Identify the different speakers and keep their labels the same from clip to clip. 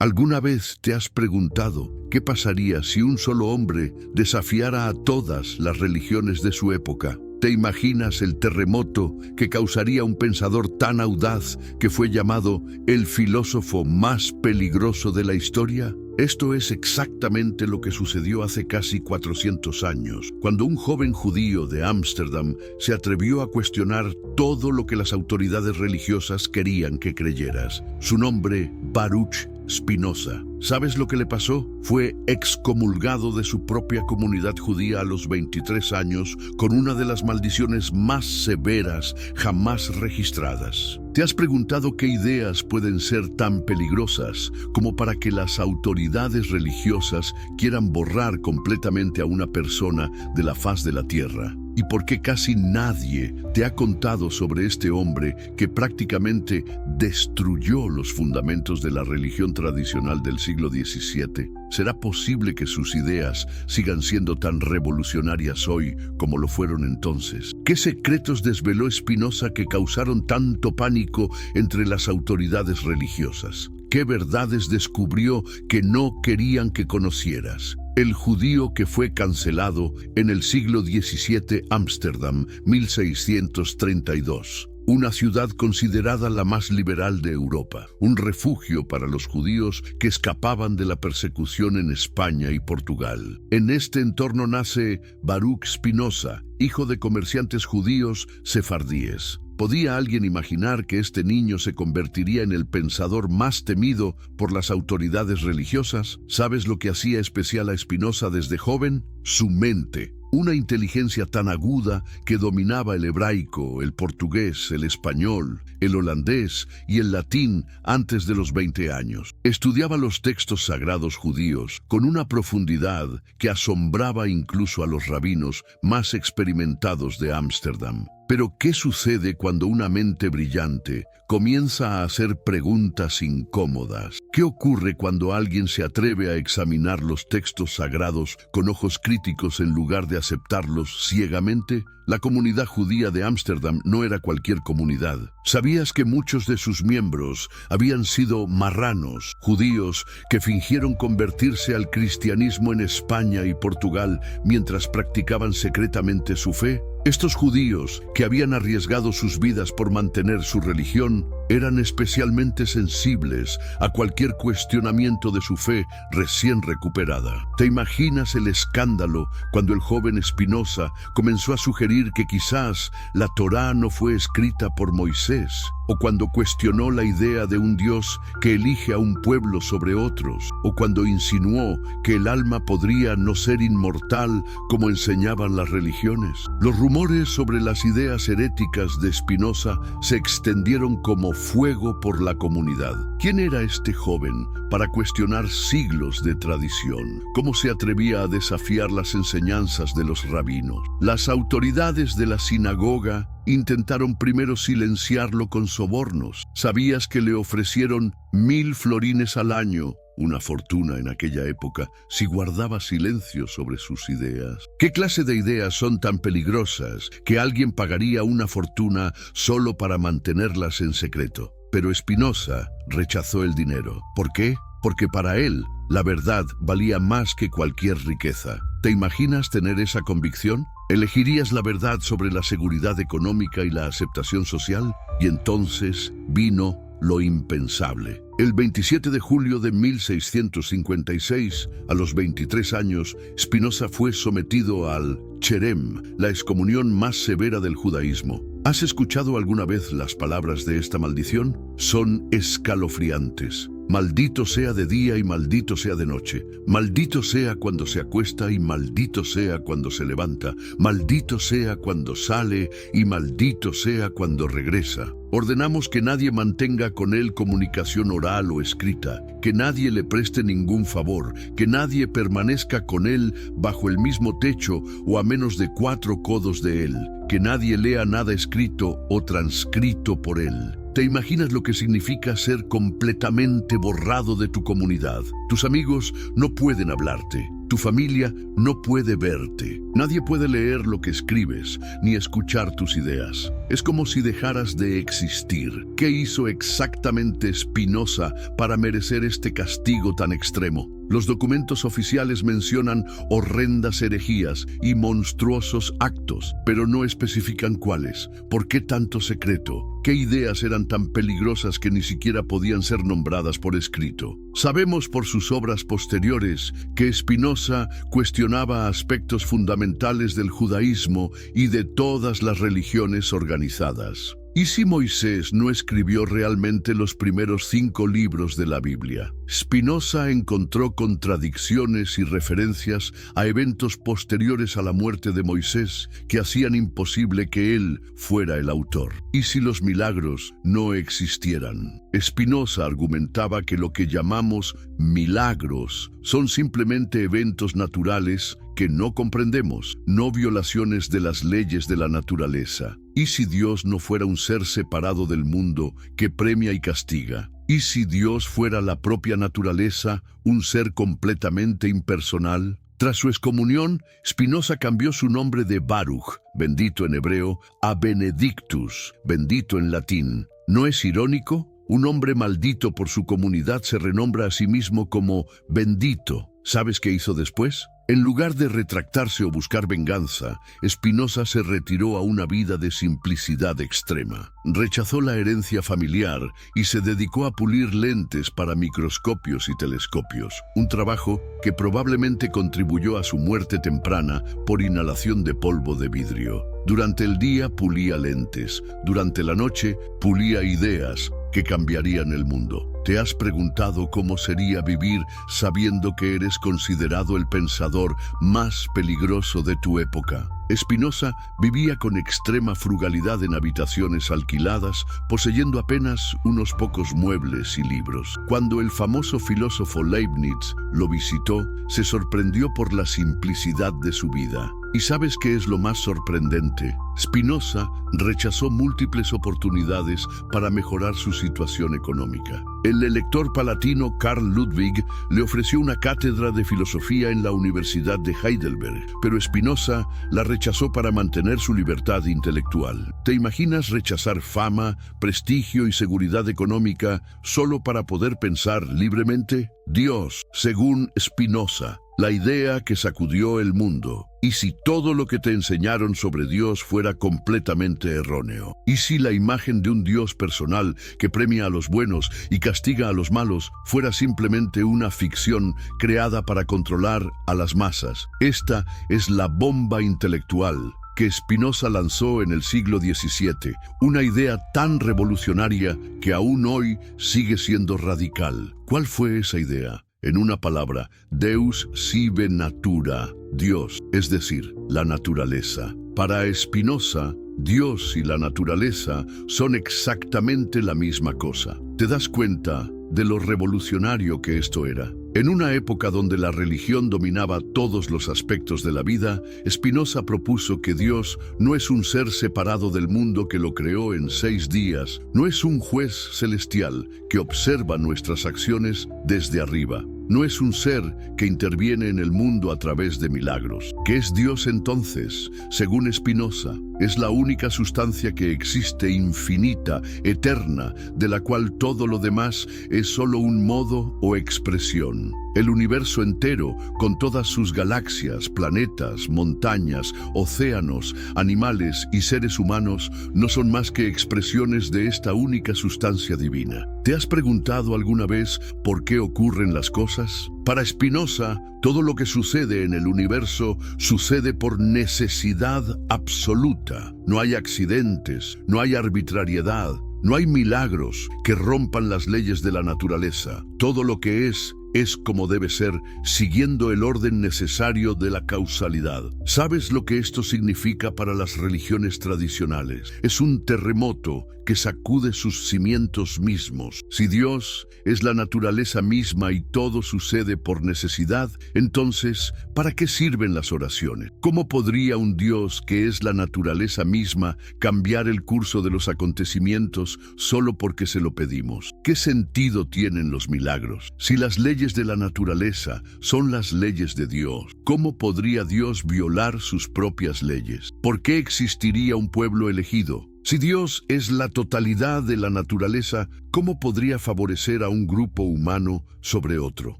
Speaker 1: ¿Alguna vez te has preguntado qué pasaría si un solo hombre desafiara a todas las religiones de su época? ¿Te imaginas el terremoto que causaría un pensador tan audaz que fue llamado el filósofo más peligroso de la historia? Esto es exactamente lo que sucedió hace casi 400 años, cuando un joven judío de Ámsterdam se atrevió a cuestionar todo lo que las autoridades religiosas querían que creyeras. Su nombre, Baruch Spinoza. ¿Sabes lo que le pasó? Fue excomulgado de su propia comunidad judía a los 23 años con una de las maldiciones más severas jamás registradas. ¿Te has preguntado qué ideas pueden ser tan peligrosas como para que las autoridades religiosas quieran borrar completamente a una persona de la faz de la tierra? ¿Y por qué casi nadie te ha contado sobre este hombre que prácticamente destruyó los fundamentos de la religión tradicional del siglo XVII? ¿Será posible que sus ideas sigan siendo tan revolucionarias hoy como lo fueron entonces? ¿Qué secretos desveló Spinoza que causaron tanto pánico entre las autoridades religiosas? ¿Qué verdades descubrió que no querían que conocieras? El judío que fue cancelado en el siglo XVII, Ámsterdam, 1632. Una ciudad considerada la más liberal de Europa, un refugio para los judíos que escapaban de la persecución en España y Portugal. En este entorno nace Baruch Spinoza, hijo de comerciantes judíos sefardíes. ¿Podía alguien imaginar que este niño se convertiría en el pensador más temido por las autoridades religiosas? ¿Sabes lo que hacía especial a Spinoza desde joven? Su mente. Una inteligencia tan aguda que dominaba el hebraico, el portugués, el español, el holandés y el latín antes de los 20 años. Estudiaba los textos sagrados judíos con una profundidad que asombraba incluso a los rabinos más experimentados de Ámsterdam. Pero, ¿qué sucede cuando una mente brillante comienza a hacer preguntas incómodas? ¿Qué ocurre cuando alguien se atreve a examinar los textos sagrados con ojos críticos en lugar de aceptarlos ciegamente? La comunidad judía de Ámsterdam no era cualquier comunidad. ¿Sabías que muchos de sus miembros habían sido marranos, judíos que fingieron convertirse al cristianismo en España y Portugal mientras practicaban secretamente su fe? Estos judíos, que habían arriesgado sus vidas por mantener su religión, eran especialmente sensibles a cualquier cuestionamiento de su fe recién recuperada. ¿Te imaginas el escándalo cuando el joven Spinoza comenzó a sugerir que quizás la Torá no fue escrita por Moisés? ¿O cuando cuestionó la idea de un Dios que elige a un pueblo sobre otros? ¿O cuando insinuó que el alma podría no ser inmortal como enseñaban las religiones? Los rumores sobre las ideas heréticas de Spinoza se extendieron como fuego por la comunidad. ¿Quién era este joven para cuestionar siglos de tradición? ¿Cómo se atrevía a desafiar las enseñanzas de los rabinos? Las autoridades de la sinagoga intentaron primero silenciarlo con sobornos. ¿Sabías que le ofrecieron 1000 florines al año, una fortuna en aquella época, si guardaba silencio sobre sus ideas? ¿Qué clase de ideas son tan peligrosas que alguien pagaría una fortuna solo para mantenerlas en secreto? Pero Spinoza rechazó el dinero. ¿Por qué? Porque para él la verdad valía más que cualquier riqueza. ¿Te imaginas tener esa convicción? ¿Elegirías la verdad sobre la seguridad económica y la aceptación social? Y entonces vino lo impensable. El 27 de julio de 1656, a los 23 años, Spinoza fue sometido al cherem, la excomunión más severa del judaísmo. ¿Has escuchado alguna vez las palabras de esta maldición? Son escalofriantes. Maldito sea de día y maldito sea de noche. Maldito sea cuando se acuesta y maldito sea cuando se levanta. Maldito sea cuando sale y maldito sea cuando regresa. Ordenamos que nadie mantenga con él comunicación oral o escrita, que nadie le preste ningún favor, que nadie permanezca con él bajo el mismo techo o a menos de 4 codos de él, que nadie lea nada escrito o transcrito por él. ¿Te imaginas lo que significa ser completamente borrado de tu comunidad? Tus amigos no pueden hablarte. Tu familia no puede verte. Nadie puede leer lo que escribes ni escuchar tus ideas. Es como si dejaras de existir. ¿Qué hizo exactamente Spinoza para merecer este castigo tan extremo? Los documentos oficiales mencionan horrendas herejías y monstruosos actos, pero no especifican cuáles. ¿Por qué tanto secreto? ¿Qué ideas eran tan peligrosas que ni siquiera podían ser nombradas por escrito? Sabemos por sus obras posteriores que Spinoza cuestionaba aspectos fundamentales del judaísmo y de todas las religiones organizadas. ¿Y si Moisés no escribió realmente los primeros 5 libros de la Biblia? Spinoza encontró contradicciones y referencias a eventos posteriores a la muerte de Moisés que hacían imposible que él fuera el autor. ¿Y si los milagros no existieran? Spinoza argumentaba que lo que llamamos milagros son simplemente eventos naturales que no comprendemos, no violaciones de las leyes de la naturaleza. ¿Y si Dios no fuera un ser separado del mundo que premia y castiga? ¿Y si Dios fuera la propia naturaleza, un ser completamente impersonal? Tras su excomunión, Spinoza cambió su nombre de Baruch, bendito en hebreo, a Benedictus, bendito en latín. ¿No es irónico? Un hombre maldito por su comunidad se renombra a sí mismo como bendito. ¿Sabes qué hizo después? En lugar de retractarse o buscar venganza, Spinoza se retiró a una vida de simplicidad extrema. Rechazó la herencia familiar y se dedicó a pulir lentes para microscopios y telescopios, un trabajo que probablemente contribuyó a su muerte temprana por inhalación de polvo de vidrio. Durante el día pulía lentes, durante la noche pulía ideas que cambiarían el mundo. ¿Te has preguntado cómo sería vivir sabiendo que eres considerado el pensador más peligroso de tu época? Spinoza vivía con extrema frugalidad en habitaciones alquiladas, poseyendo apenas unos pocos muebles y libros. Cuando el famoso filósofo Leibniz lo visitó, se sorprendió por la simplicidad de su vida. ¿Y sabes qué es lo más sorprendente? Spinoza rechazó múltiples oportunidades para mejorar su situación económica. El elector palatino Carl Ludwig le ofreció una cátedra de filosofía en la Universidad de Heidelberg, pero Spinoza la rechazó para mantener su libertad intelectual. ¿Te imaginas rechazar fama, prestigio y seguridad económica solo para poder pensar libremente? Dios, según Spinoza, la idea que sacudió el mundo. ¿Y si todo lo que te enseñaron sobre Dios fuera completamente erróneo? ¿Y si la imagen de un Dios personal que premia a los buenos y castiga a los malos fuera simplemente una ficción creada para controlar a las masas? Esta es la bomba intelectual que Spinoza lanzó en el siglo XVII, una idea tan revolucionaria que aún hoy sigue siendo radical. ¿Cuál fue esa idea? En una palabra, Deus sive natura, Dios, es decir, la naturaleza. Para Spinoza, Dios y la naturaleza son exactamente la misma cosa. ¿Te das cuenta de lo revolucionario que esto era? En una época donde la religión dominaba todos los aspectos de la vida, Spinoza propuso que Dios no es un ser separado del mundo que lo creó en 6 días, no es un juez celestial que observa nuestras acciones desde arriba. No es un ser que interviene en el mundo a través de milagros. ¿Qué es Dios entonces? Según Spinoza, es la única sustancia que existe infinita, eterna, de la cual todo lo demás es solo un modo o expresión. El universo entero, con todas sus galaxias, planetas, montañas, océanos, animales y seres humanos, no son más que expresiones de esta única sustancia divina. ¿Te has preguntado alguna vez por qué ocurren las cosas? Para Spinoza, todo lo que sucede en el universo sucede por necesidad absoluta. No hay accidentes, no hay arbitrariedad, no hay milagros que rompan las leyes de la naturaleza. Todo lo que es como debe ser, siguiendo el orden necesario de la causalidad. ¿Sabes lo que esto significa para las religiones tradicionales? Es un terremoto que sacude sus cimientos mismos. Si Dios es la naturaleza misma y todo sucede por necesidad, entonces, ¿para qué sirven las oraciones? ¿Cómo podría un Dios que es la naturaleza misma cambiar el curso de los acontecimientos solo porque se lo pedimos? ¿Qué sentido tienen los milagros? Si las leyes de la naturaleza son las leyes de Dios, ¿cómo podría Dios violar sus propias leyes? ¿Por qué existiría un pueblo elegido? Si Dios es la totalidad de la naturaleza, ¿cómo podría favorecer a un grupo humano sobre otro?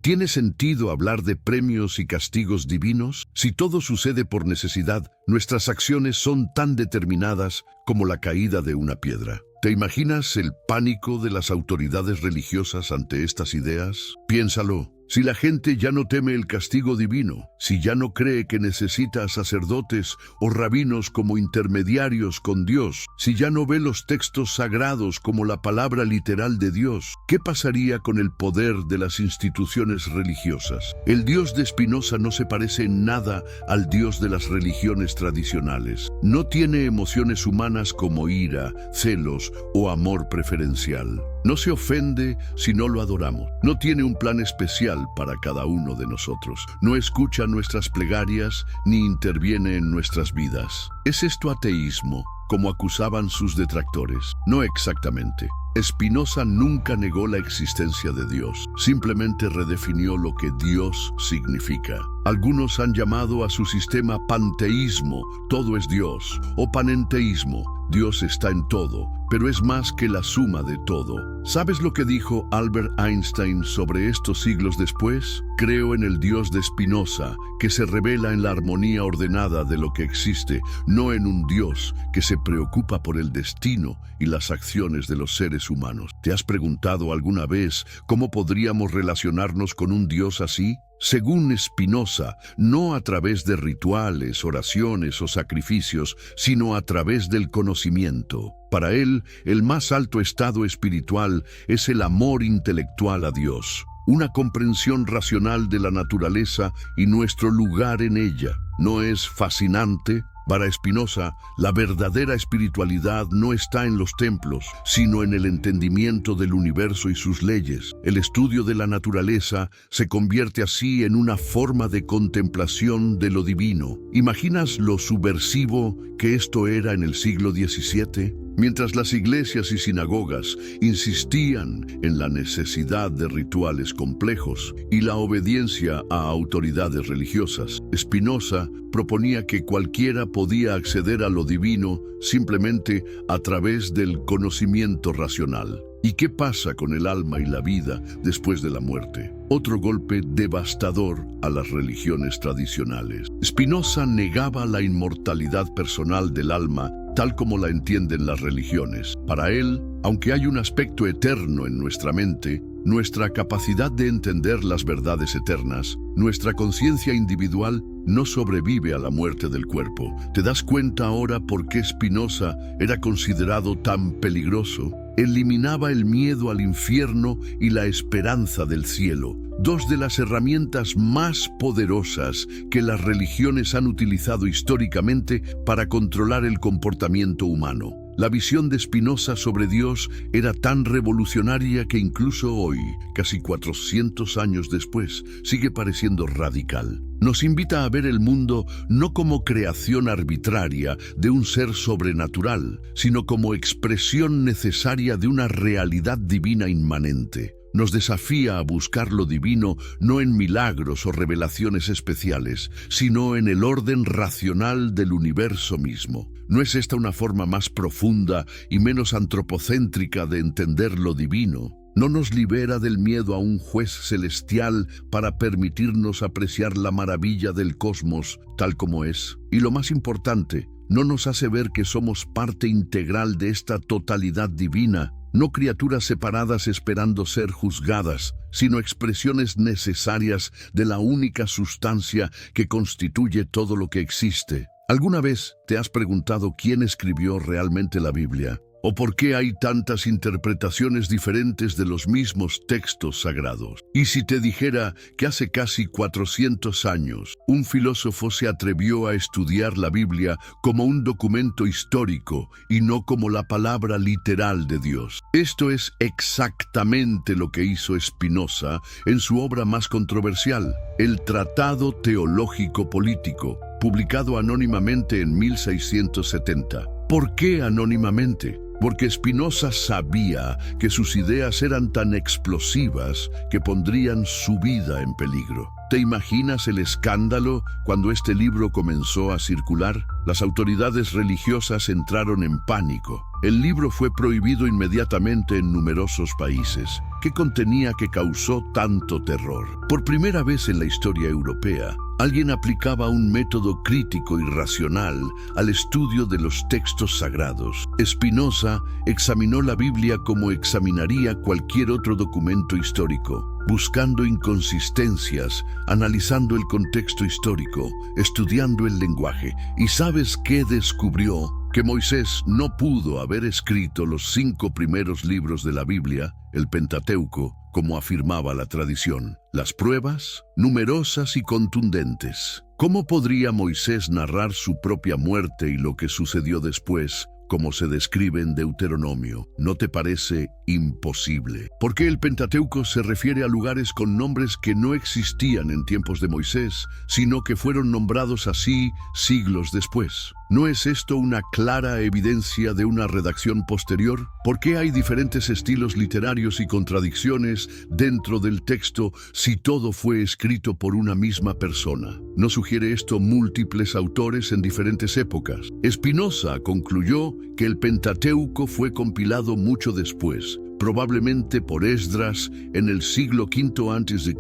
Speaker 1: ¿Tiene sentido hablar de premios y castigos divinos? Si todo sucede por necesidad, nuestras acciones son tan determinadas como la caída de una piedra. ¿Te imaginas el pánico de las autoridades religiosas ante estas ideas? Piénsalo. Si la gente ya no teme el castigo divino, si ya no cree que necesita sacerdotes o rabinos como intermediarios con Dios, si ya no ve los textos sagrados como la palabra literal de Dios, ¿qué pasaría con el poder de las instituciones religiosas? El Dios de Spinoza no se parece en nada al Dios de las religiones tradicionales. No tiene emociones humanas como ira, celos o amor preferencial. No se ofende si no lo adoramos. No tiene un plan especial para cada uno de nosotros. No escucha nuestras plegarias ni interviene en nuestras vidas. ¿Es esto ateísmo, como acusaban sus detractores? No exactamente. Spinoza nunca negó la existencia de Dios, simplemente redefinió lo que Dios significa. Algunos han llamado a su sistema panteísmo, todo es Dios, o panenteísmo, Dios está en todo, pero es más que la suma de todo. ¿Sabes lo que dijo Albert Einstein sobre esto siglos después? Creo en el Dios de Spinoza, que se revela en la armonía ordenada de lo que existe, no en un Dios que se preocupa por el destino y las acciones de los seres humanos. ¿Te has preguntado alguna vez cómo podríamos relacionarnos con un Dios así? Según Spinoza, no a través de rituales, oraciones o sacrificios, sino a través del conocimiento. Para él, el más alto estado espiritual es el amor intelectual a Dios, una comprensión racional de la naturaleza y nuestro lugar en ella. ¿No es fascinante? Para Spinoza, la verdadera espiritualidad no está en los templos, sino en el entendimiento del universo y sus leyes. El estudio de la naturaleza se convierte así en una forma de contemplación de lo divino. ¿Imaginas lo subversivo que esto era en el siglo XVII? Mientras las iglesias y sinagogas insistían en la necesidad de rituales complejos y la obediencia a autoridades religiosas, Spinoza proponía que cualquiera podía acceder a lo divino simplemente a través del conocimiento racional. ¿Y qué pasa con el alma y la vida después de la muerte? Otro golpe devastador a las religiones tradicionales. Spinoza negaba la inmortalidad personal del alma tal como la entienden las religiones. Para él, aunque hay un aspecto eterno en nuestra mente, nuestra capacidad de entender las verdades eternas, nuestra conciencia individual no sobrevive a la muerte del cuerpo. ¿Te das cuenta ahora por qué Spinoza era considerado tan peligroso? Eliminaba el miedo al infierno y la esperanza del cielo, dos de las herramientas más poderosas que las religiones han utilizado históricamente para controlar el comportamiento humano. La visión de Spinoza sobre Dios era tan revolucionaria que incluso hoy, casi 400 años después, sigue pareciendo radical. Nos invita a ver el mundo no como creación arbitraria de un ser sobrenatural, sino como expresión necesaria de una realidad divina inmanente. Nos desafía a buscar lo divino no en milagros o revelaciones especiales, sino en el orden racional del universo mismo. ¿No es esta una forma más profunda y menos antropocéntrica de entender lo divino? ¿No nos libera del miedo a un juez celestial para permitirnos apreciar la maravilla del cosmos tal como es? Y lo más importante, ¿no nos hace ver que somos parte integral de esta totalidad divina? No criaturas separadas esperando ser juzgadas, sino expresiones necesarias de la única sustancia que constituye todo lo que existe. ¿Alguna vez te has preguntado quién escribió realmente la Biblia? ¿O por qué hay tantas interpretaciones diferentes de los mismos textos sagrados? Y si te dijera que hace casi 400 años, un filósofo se atrevió a estudiar la Biblia como un documento histórico y no como la palabra literal de Dios. Esto es exactamente lo que hizo Spinoza en su obra más controversial, el Tratado Teológico Político, publicado anónimamente en 1670. ¿Por qué anónimamente? Porque Spinoza sabía que sus ideas eran tan explosivas que pondrían su vida en peligro. ¿Te imaginas el escándalo cuando este libro comenzó a circular? Las autoridades religiosas entraron en pánico. El libro fue prohibido inmediatamente en numerosos países. ¿Qué contenía que causó tanto terror? Por primera vez en la historia europea, alguien aplicaba un método crítico y racional al estudio de los textos sagrados. Spinoza examinó la Biblia como examinaría cualquier otro documento histórico, buscando inconsistencias, analizando el contexto histórico, estudiando el lenguaje. ¿Y sabes qué descubrió? Que Moisés no pudo haber escrito los 5 primeros libros de la Biblia, el Pentateuco, como afirmaba la tradición. Las pruebas, numerosas y contundentes. ¿Cómo podría Moisés narrar su propia muerte y lo que sucedió después, como se describe en Deuteronomio? ¿No te parece imposible? Porque el Pentateuco se refiere a lugares con nombres que no existían en tiempos de Moisés, sino que fueron nombrados así siglos después. ¿No es esto una clara evidencia de una redacción posterior? ¿Por qué hay diferentes estilos literarios y contradicciones dentro del texto si todo fue escrito por una misma persona? ¿No sugiere esto múltiples autores en diferentes épocas? Spinoza concluyó que el Pentateuco fue compilado mucho después, probablemente por Esdras en el siglo V a.C.,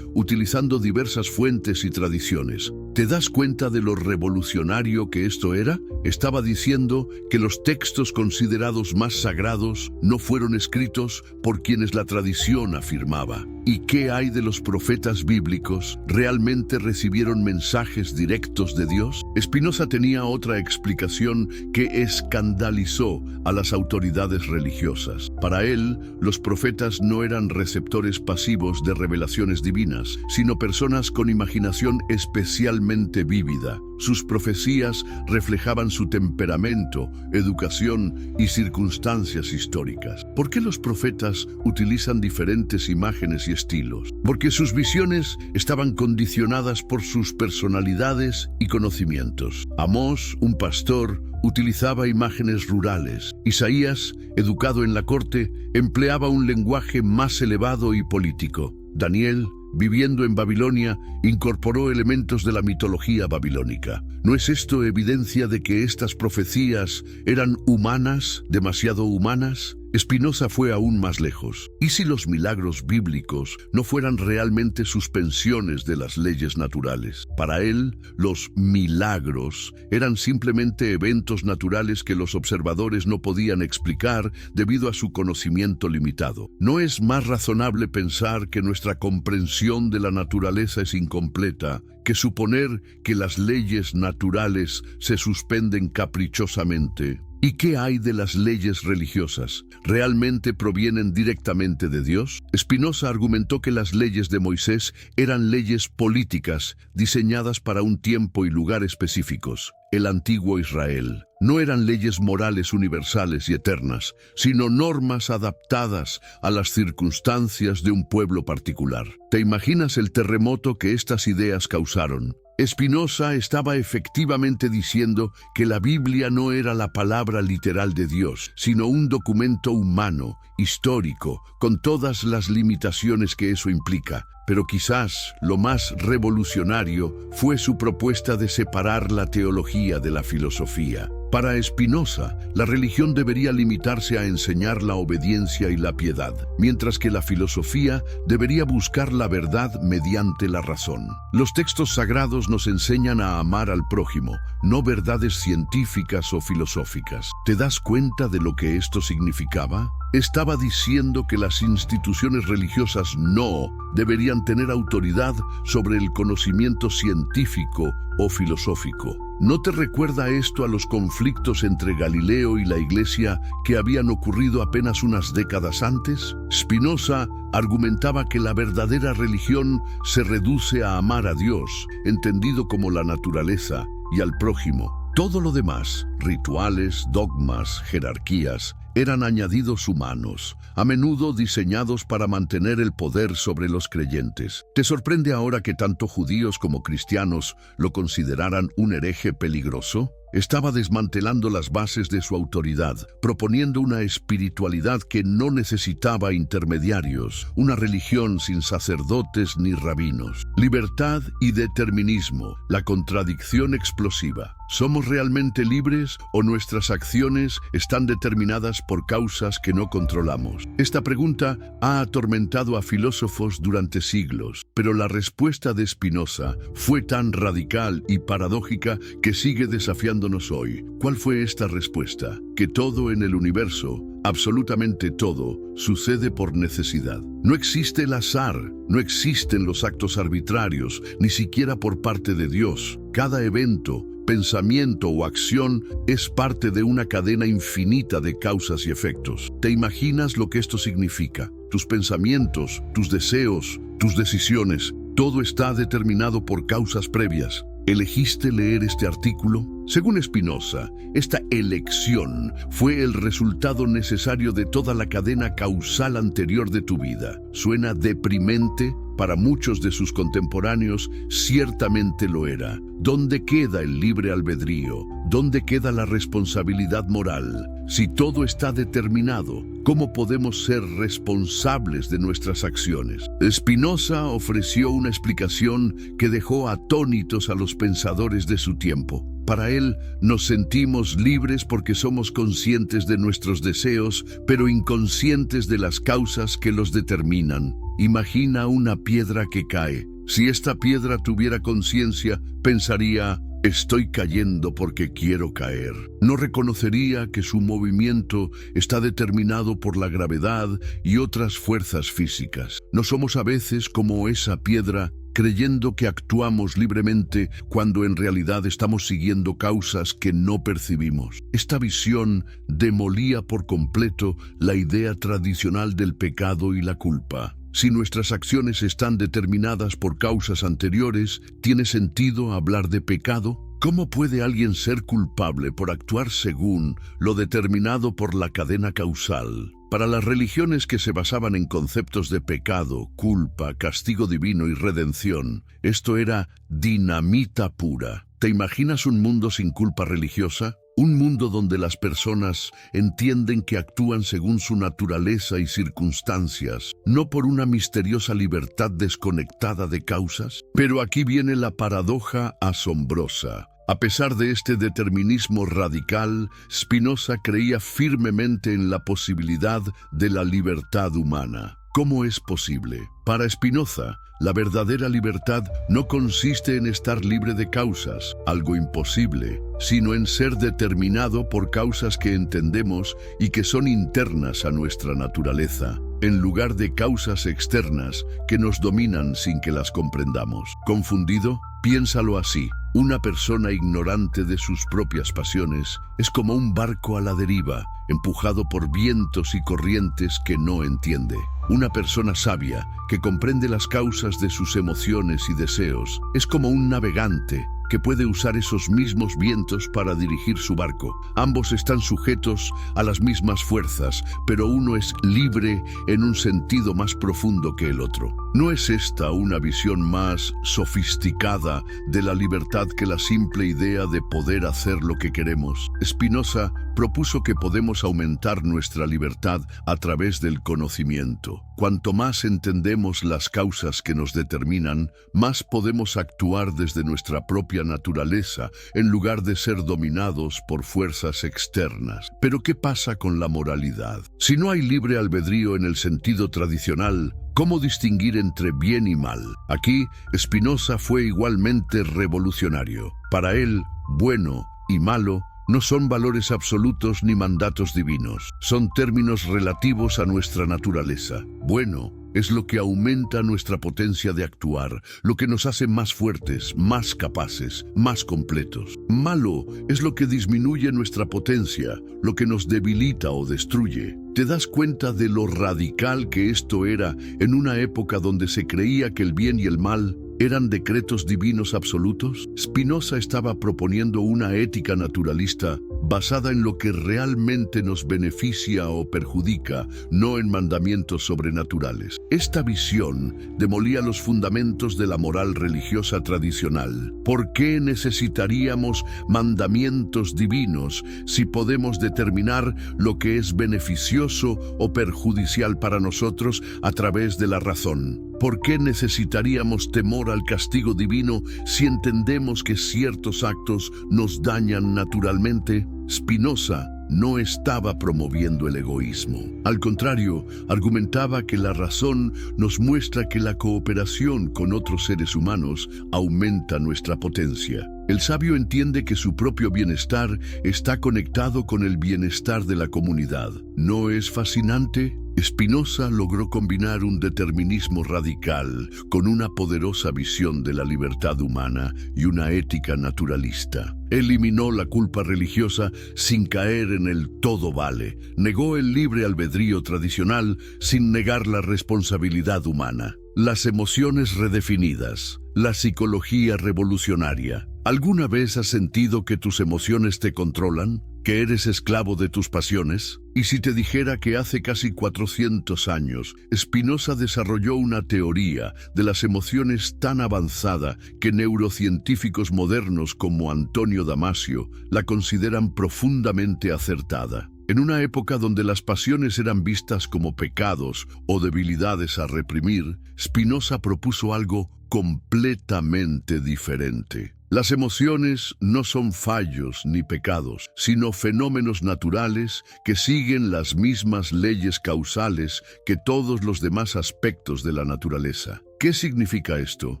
Speaker 1: utilizando diversas fuentes y tradiciones. ¿Te das cuenta de lo revolucionario que esto era? Estaba diciendo que los textos considerados más sagrados no fueron escritos por quienes la tradición afirmaba. ¿Y qué hay de los profetas bíblicos? ¿Realmente recibieron mensajes directos de Dios? Spinoza tenía otra explicación que escandalizó a las autoridades religiosas. Para él, los profetas no eran receptores pasivos de revelaciones divinas, sino personas con imaginación especialmente vívida. Sus profecías reflejaban su temperamento, educación y circunstancias históricas. ¿Por qué los profetas utilizan diferentes imágenes y estilos? Porque sus visiones estaban condicionadas por sus personalidades y conocimientos. Amós, un pastor, utilizaba imágenes rurales. Isaías, educado en la corte, empleaba un lenguaje más elevado y político. Daniel, viviendo en Babilonia, incorporó elementos de la mitología babilónica. ¿No es esto evidencia de que estas profecías eran humanas, demasiado humanas? Spinoza fue aún más lejos. ¿Y si los milagros bíblicos no fueran realmente suspensiones de las leyes naturales? Para él, los milagros eran simplemente eventos naturales que los observadores no podían explicar debido a su conocimiento limitado. ¿No es más razonable pensar que nuestra comprensión de la naturaleza es incompleta que suponer que las leyes naturales se suspenden caprichosamente? ¿Y qué hay de las leyes religiosas? ¿Realmente provienen directamente de Dios? Spinoza argumentó que las leyes de Moisés eran leyes políticas diseñadas para un tiempo y lugar específicos. El antiguo Israel. No eran leyes morales universales y eternas, sino normas adaptadas a las circunstancias de un pueblo particular. ¿Te imaginas el terremoto que estas ideas causaron? Spinoza estaba efectivamente diciendo que la Biblia no era la palabra literal de Dios, sino un documento humano, histórico, con todas las limitaciones que eso implica. Pero quizás lo más revolucionario fue su propuesta de separar la teología de la filosofía. Para Spinoza, la religión debería limitarse a enseñar la obediencia y la piedad, mientras que la filosofía debería buscar la verdad mediante la razón. Los textos sagrados nos enseñan a amar al prójimo, no verdades científicas o filosóficas. ¿Te das cuenta de lo que esto significaba? Estaba diciendo que las instituciones religiosas no deberían tener autoridad sobre el conocimiento científico o filosófico. ¿No te recuerda esto a los conflictos entre Galileo y la Iglesia que habían ocurrido apenas unas décadas antes? Spinoza argumentaba que la verdadera religión se reduce a amar a Dios, entendido como la naturaleza, y al prójimo. Todo lo demás, rituales, dogmas, jerarquías, eran añadidos humanos, a menudo diseñados para mantener el poder sobre los creyentes. ¿Te sorprende ahora que tanto judíos como cristianos lo consideraran un hereje peligroso? Estaba desmantelando las bases de su autoridad, proponiendo una espiritualidad que no necesitaba intermediarios, una religión sin sacerdotes ni rabinos. Libertad y determinismo, la contradicción explosiva. ¿Somos realmente libres o nuestras acciones están determinadas por causas que no controlamos? Esta pregunta ha atormentado a filósofos durante siglos, pero la respuesta de Spinoza fue tan radical y paradójica que sigue desafiándonos hoy. ¿Cuál fue esta respuesta? Que todo en el universo, absolutamente todo, sucede por necesidad. No existe el azar, no existen los actos arbitrarios, ni siquiera por parte de Dios. Cada evento, pensamiento o acción es parte de una cadena infinita de causas y efectos. ¿Te imaginas lo que esto significa? Tus pensamientos, tus deseos, tus decisiones, todo está determinado por causas previas. ¿Elegiste leer este artículo? Según Spinoza, esta elección fue el resultado necesario de toda la cadena causal anterior de tu vida. ¿Suena deprimente? Para muchos de sus contemporáneos, ciertamente lo era. ¿Dónde queda el libre albedrío? ¿Dónde queda la responsabilidad moral? Si todo está determinado, ¿cómo podemos ser responsables de nuestras acciones? Spinoza ofreció una explicación que dejó atónitos a los pensadores de su tiempo. Para él, nos sentimos libres porque somos conscientes de nuestros deseos, pero inconscientes de las causas que los determinan. Imagina una piedra que cae. Si esta piedra tuviera conciencia, pensaría: estoy cayendo porque quiero caer. No reconocería que su movimiento está determinado por la gravedad y otras fuerzas físicas. No somos a veces como esa piedra, creyendo que actuamos libremente cuando en realidad estamos siguiendo causas que no percibimos. Esta visión demolía por completo la idea tradicional del pecado y la culpa. Si nuestras acciones están determinadas por causas anteriores, ¿tiene sentido hablar de pecado? ¿Cómo puede alguien ser culpable por actuar según lo determinado por la cadena causal? Para las religiones que se basaban en conceptos de pecado, culpa, castigo divino y redención, esto era dinamita pura. ¿Te imaginas un mundo sin culpa religiosa? Un mundo donde las personas entienden que actúan según su naturaleza y circunstancias, no por una misteriosa libertad desconectada de causas. Pero aquí viene la paradoja asombrosa. A pesar de este determinismo radical, Spinoza creía firmemente en la posibilidad de la libertad humana. ¿Cómo es posible? Para Spinoza, la verdadera libertad no consiste en estar libre de causas, algo imposible, sino en ser determinado por causas que entendemos y que son internas a nuestra naturaleza, en lugar de causas externas que nos dominan sin que las comprendamos. ¿Confundido? Piénsalo así. Una persona ignorante de sus propias pasiones es como un barco a la deriva, empujado por vientos y corrientes que no entiende. Una persona sabia, que comprende las causas de sus emociones y deseos, es como un navegante que puede usar esos mismos vientos para dirigir su barco. Ambos están sujetos a las mismas fuerzas, pero uno es libre en un sentido más profundo que el otro. ¿No es esta una visión más sofisticada de la libertad que la simple idea de poder hacer lo que queremos? Spinoza propuso que podemos aumentar nuestra libertad a través del conocimiento. Cuanto más entendemos las causas que nos determinan, más podemos actuar desde nuestra propia naturaleza, en lugar de ser dominados por fuerzas externas. Pero ¿qué pasa con la moralidad? Si no hay libre albedrío en el sentido tradicional, ¿cómo distinguir entre bien y mal? Aquí, Spinoza fue igualmente revolucionario. Para él, bueno y malo no son valores absolutos ni mandatos divinos, son términos relativos a nuestra naturaleza. Bueno es lo que aumenta nuestra potencia de actuar, lo que nos hace más fuertes, más capaces, más completos. Malo es lo que disminuye nuestra potencia, lo que nos debilita o destruye. ¿Te das cuenta de lo radical que esto era en una época donde se creía que el bien y el mal eran decretos divinos absolutos? Spinoza estaba proponiendo una ética naturalista basada en lo que realmente nos beneficia o perjudica, no en mandamientos sobrenaturales. Esta visión demolía los fundamentos de la moral religiosa tradicional. ¿Por qué necesitaríamos mandamientos divinos si podemos determinar lo que es beneficioso o perjudicial para nosotros a través de la razón? ¿Por qué necesitaríamos temor al castigo divino si entendemos que ciertos actos nos dañan naturalmente? Spinoza no estaba promoviendo el egoísmo. Al contrario, argumentaba que la razón nos muestra que la cooperación con otros seres humanos aumenta nuestra potencia. El sabio entiende que su propio bienestar está conectado con el bienestar de la comunidad. ¿No es fascinante? Spinoza logró combinar un determinismo radical con una poderosa visión de la libertad humana y una ética naturalista. Eliminó la culpa religiosa sin caer en el todo vale. Negó el libre albedrío tradicional sin negar la responsabilidad humana. Las emociones redefinidas. La psicología revolucionaria. ¿Alguna vez has sentido que tus emociones te controlan? ¿Que eres esclavo de tus pasiones? Y si te dijera que hace casi 400 años, Spinoza desarrolló una teoría de las emociones tan avanzada que neurocientíficos modernos como Antonio Damasio la consideran profundamente acertada. En una época donde las pasiones eran vistas como pecados o debilidades a reprimir, Spinoza propuso algo completamente diferente. Las emociones no son fallos ni pecados, sino fenómenos naturales que siguen las mismas leyes causales que todos los demás aspectos de la naturaleza. ¿Qué significa esto?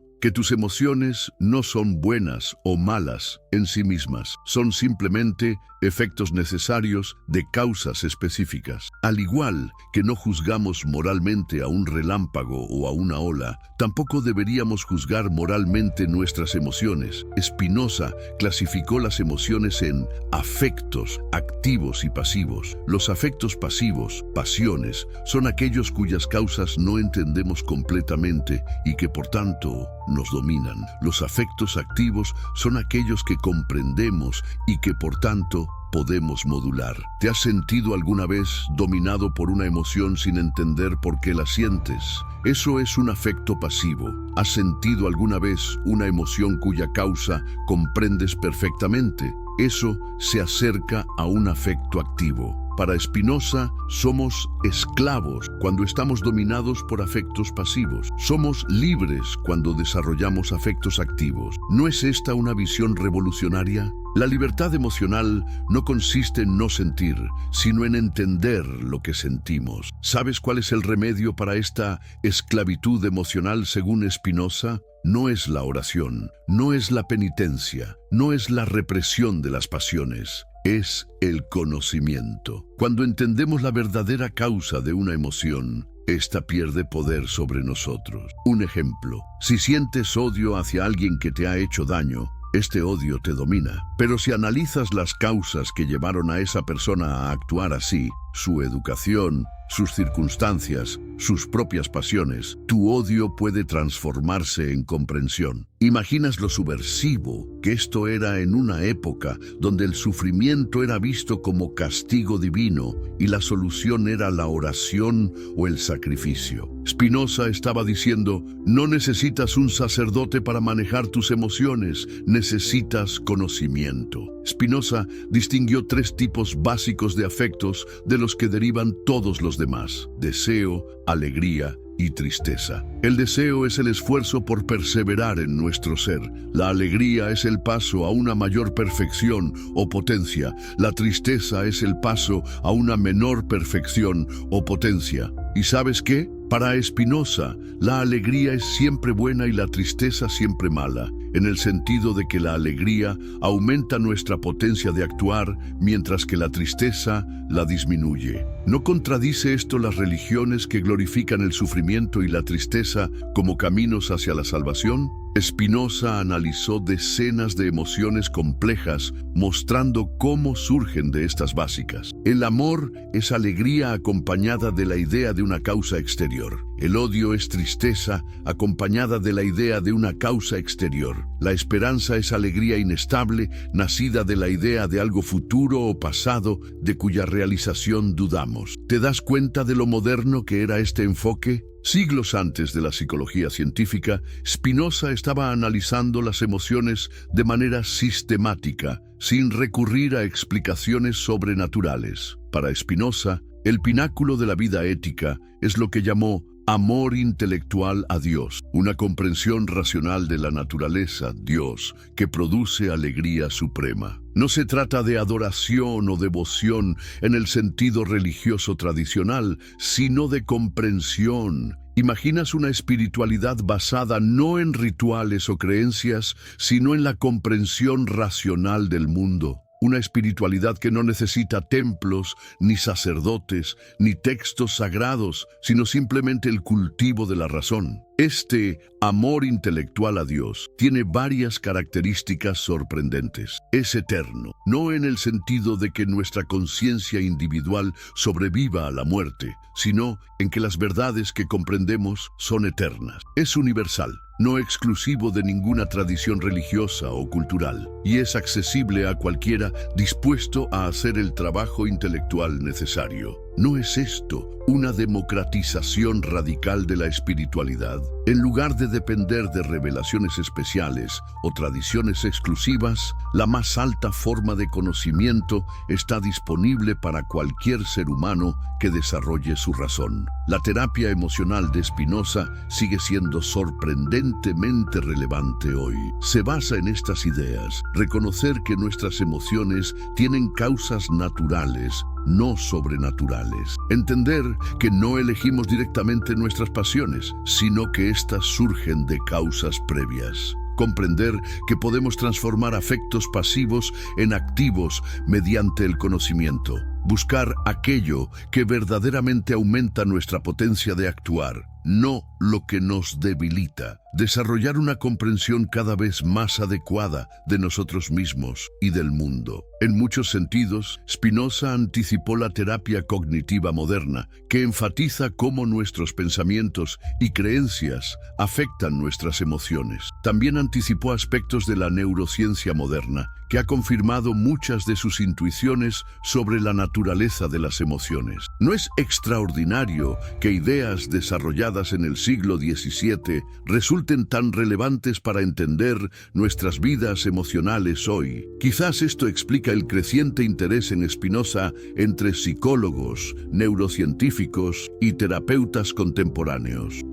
Speaker 1: Que tus emociones no son buenas o malas en sí mismas, son simplemente efectos necesarios de causas específicas. Al igual que no juzgamos moralmente a un relámpago o a una ola, tampoco deberíamos juzgar moralmente nuestras emociones. Spinoza clasificó las emociones en afectos activos y pasivos. Los afectos pasivos, pasiones, son aquellos cuyas causas no entendemos completamente y que por tanto nos dominan. Los afectos activos son aquellos que comprendemos y que por tanto podemos modular. ¿Te has sentido alguna vez dominado por una emoción sin entender por qué la sientes? Eso es un afecto pasivo. ¿Has sentido alguna vez una emoción cuya causa comprendes perfectamente? Eso se acerca a un afecto activo. Para Spinoza, somos esclavos cuando estamos dominados por afectos pasivos. Somos libres cuando desarrollamos afectos activos. ¿No es esta una visión revolucionaria? La libertad emocional no consiste en no sentir, sino en entender lo que sentimos. ¿Sabes cuál es el remedio para esta esclavitud emocional según Spinoza? No es la oración, no es la penitencia, no es la represión de las pasiones. Es el conocimiento. Cuando entendemos la verdadera causa de una emoción, esta pierde poder sobre nosotros. Un ejemplo: si sientes odio hacia alguien que te ha hecho daño, este odio te domina. Pero si analizas las causas que llevaron a esa persona a actuar así, su educación, sus circunstancias, sus propias pasiones, tu odio puede transformarse en comprensión. ¿Imaginas lo subversivo que esto era en una época donde el sufrimiento era visto como castigo divino y la solución era la oración o el sacrificio? Spinoza estaba diciendo: no necesitas un sacerdote para manejar tus emociones, necesitas conocimiento. Spinoza distinguió 3 tipos básicos de afectos de los que derivan todos los demás: deseo, alegría y tristeza. El deseo es el esfuerzo por perseverar en nuestro ser. La alegría es el paso a una mayor perfección o potencia. La tristeza es el paso a una menor perfección o potencia. ¿Y sabes qué? Para Spinoza, la alegría es siempre buena y la tristeza siempre mala, en el sentido de que la alegría aumenta nuestra potencia de actuar, mientras que la tristeza la disminuye. ¿No contradice esto las religiones que glorifican el sufrimiento y la tristeza como caminos hacia la salvación? Spinoza analizó decenas de emociones complejas, mostrando cómo surgen de estas básicas. El amor es alegría acompañada de la idea de una causa exterior. El odio es tristeza acompañada de la idea de una causa exterior. La esperanza es alegría inestable, nacida de la idea de algo futuro o pasado de cuya realización dudamos. ¿Te das cuenta de lo moderno que era este enfoque? Siglos antes de la psicología científica, Spinoza estaba analizando las emociones de manera sistemática, sin recurrir a explicaciones sobrenaturales. Para Spinoza, el pináculo de la vida ética es lo que llamó amor intelectual a Dios, una comprensión racional de la naturaleza, Dios, que produce alegría suprema. No se trata de adoración o devoción en el sentido religioso tradicional, sino de comprensión. ¿Imaginas una espiritualidad basada no en rituales o creencias, sino en la comprensión racional del mundo? Una espiritualidad que no necesita templos, ni sacerdotes, ni textos sagrados, sino simplemente el cultivo de la razón. Este amor intelectual a Dios tiene varias características sorprendentes. Es eterno, no en el sentido de que nuestra conciencia individual sobreviva a la muerte, sino en que las verdades que comprendemos son eternas. Es universal, no exclusivo de ninguna tradición religiosa o cultural, y es accesible a cualquiera dispuesto a hacer el trabajo intelectual necesario. ¿No es esto una democratización radical de la espiritualidad? En lugar de depender de revelaciones especiales o tradiciones exclusivas, la más alta forma de conocimiento está disponible para cualquier ser humano que desarrolle su razón. La terapia emocional de Spinoza sigue siendo sorprendentemente relevante hoy. Se basa en estas ideas: reconocer que nuestras emociones tienen causas naturales, no sobrenaturales. Entender que no elegimos directamente nuestras pasiones, sino que éstas surgen de causas previas. Comprender que podemos transformar afectos pasivos en activos mediante el conocimiento. Buscar aquello que verdaderamente aumenta nuestra potencia de actuar, no lo que nos debilita. Desarrollar una comprensión cada vez más adecuada de nosotros mismos y del mundo. En muchos sentidos, Spinoza anticipó la terapia cognitiva moderna, que enfatiza cómo nuestros pensamientos y creencias afectan nuestras emociones. También anticipó aspectos de la neurociencia moderna, que ha confirmado muchas de sus intuiciones sobre la naturaleza de las emociones. No es extraordinario que ideas desarrolladas en el siglo XVII resulten tan relevantes para entender nuestras vidas emocionales hoy. Quizás esto explica el creciente interés en Spinoza entre psicólogos, neurocientíficos y terapeutas contemporáneos.